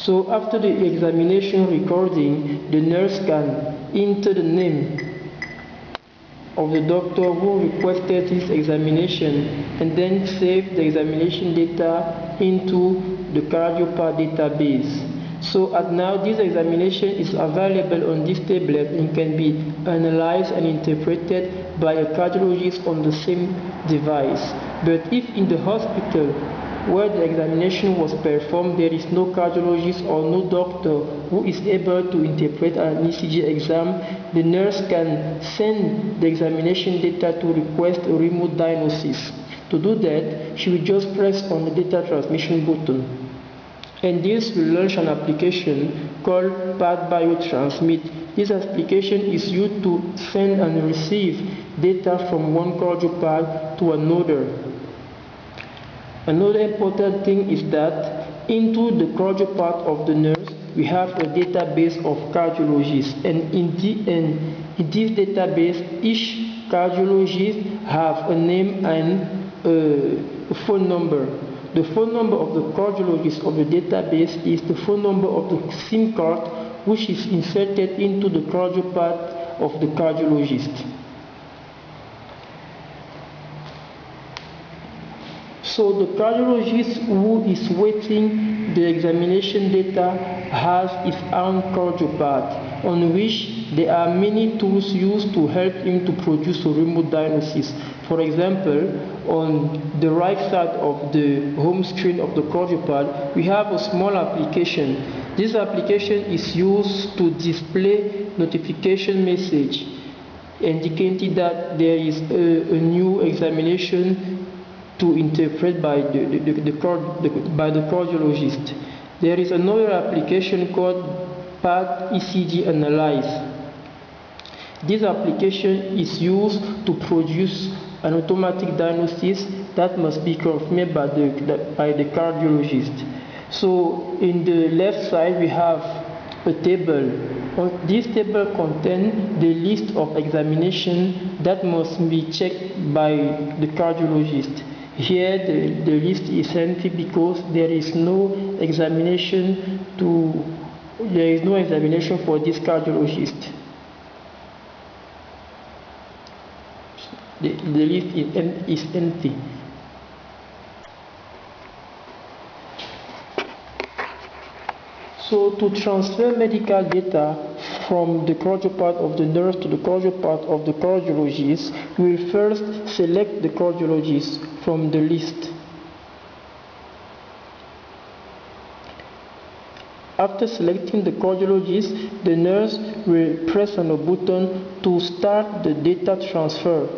So after the examination recording, the nurse can enter the name of the doctor who requested this examination and then save the examination data into the Cardiopath database. So at now this examination is available on this tablet and can be analyzed and interpreted by a cardiologist on the same device. But if in the hospital where the examination was performed there is no cardiologist or no doctor who is able to interpret an ECG exam, the nurse can send the examination data to request a remote diagnosis. To do that, she will just press on the data transmission button. And this will launch an application called PathBioTransmit. This application is used to send and receive data from one Cardiopath to another. Another important thing is that into the Cardiopath of the nurse, we have a database of cardiologists, and in this database, each cardiologist have a name and a phone number. The phone number of the cardiologist of the database is the phone number of the SIM card which is inserted into the Cardiopath of the cardiologist. So the cardiologist who is waiting the examination data has his own Cardiopath on which there are many tools used to help him to produce a remote diagnosis. For example, on the right side of the home screen of the Cardiopath, we have a small application. This application is used to display notification message indicating that there is a new examination to interpret by the cardiologist. There is another application called Path ECG Analyze. This application is used to produce an automatic diagnosis that must be confirmed by the cardiologist. So in the left side we have a table. This table contains the list of examination that must be checked by the cardiologist. Here the list is empty because there is no examination for this cardiologist. The list is empty. So to transfer medical data from the Cardiopath of the nurse to the Cardiopath of the cardiologist, we will first select the cardiologist from the list. After selecting the cardiologist, the nurse will press on a button to start the data transfer.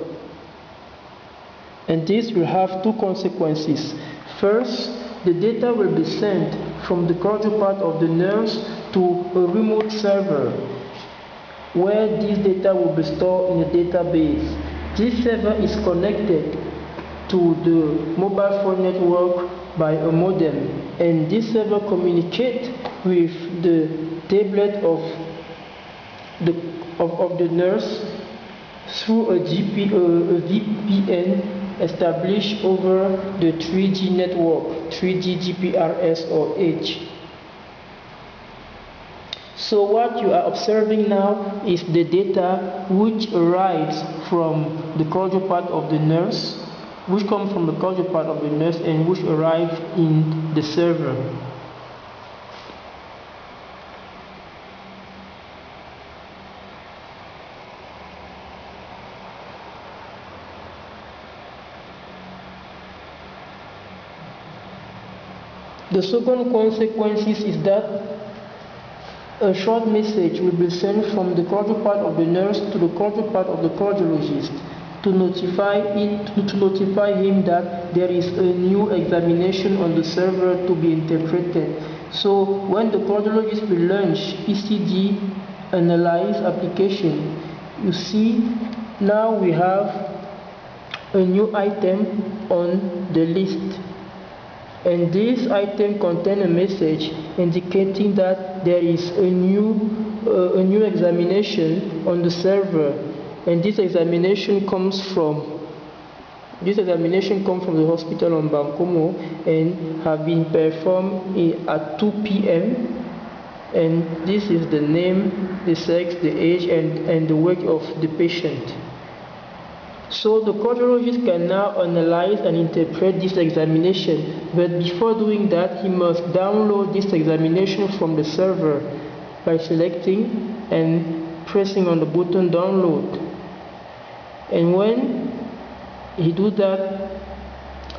And this will have two consequences. First, the data will be sent from the Cardiopath of the nurse to a remote server where this data will be stored in a database. This server is connected to the mobile phone network by a modem, and this server communicates with the tablet of the nurse through a VPN established over the 3G network, 3G GPRS or H. So what you are observing now is the data which arrives from the Cardiopath of the nurse, which comes from the Cardiopath of the nurse and which arrives in the server. The second consequence is that a short message will be sent from the Cardiopath of the nurse to the Cardiopath of the cardiologist to notify him that there is a new examination on the server to be interpreted. So when the cardiologist will launch ECG Analyze application, you see now we have a new item on the list. And this item contains a message indicating that there is a new examination on the server, and this examination comes from This examination comes from the hospital on Bankomo and have been performed at 2 p.m. And this is the name, the sex, the age, and the weight of the patient. So the cardiologist can now analyze and interpret this examination, but before doing that, he must download this examination from the server by selecting and pressing on the button download. And when he does that,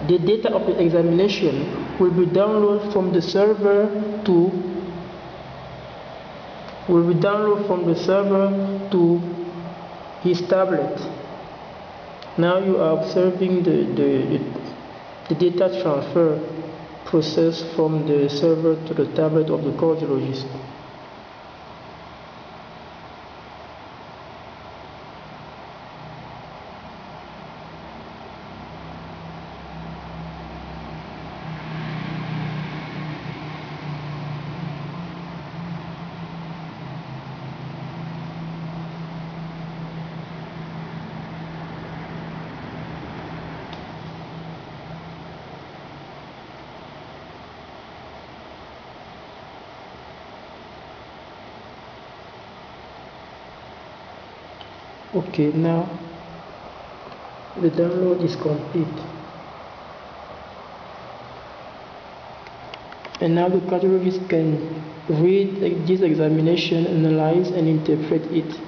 the data of the examination will be downloaded from the server to his tablet. Now you are observing the data transfer process from the server to the tablet of the cardiologist. Okay, now the download is complete. And now the cardiologist can read this examination, analyze and interpret it.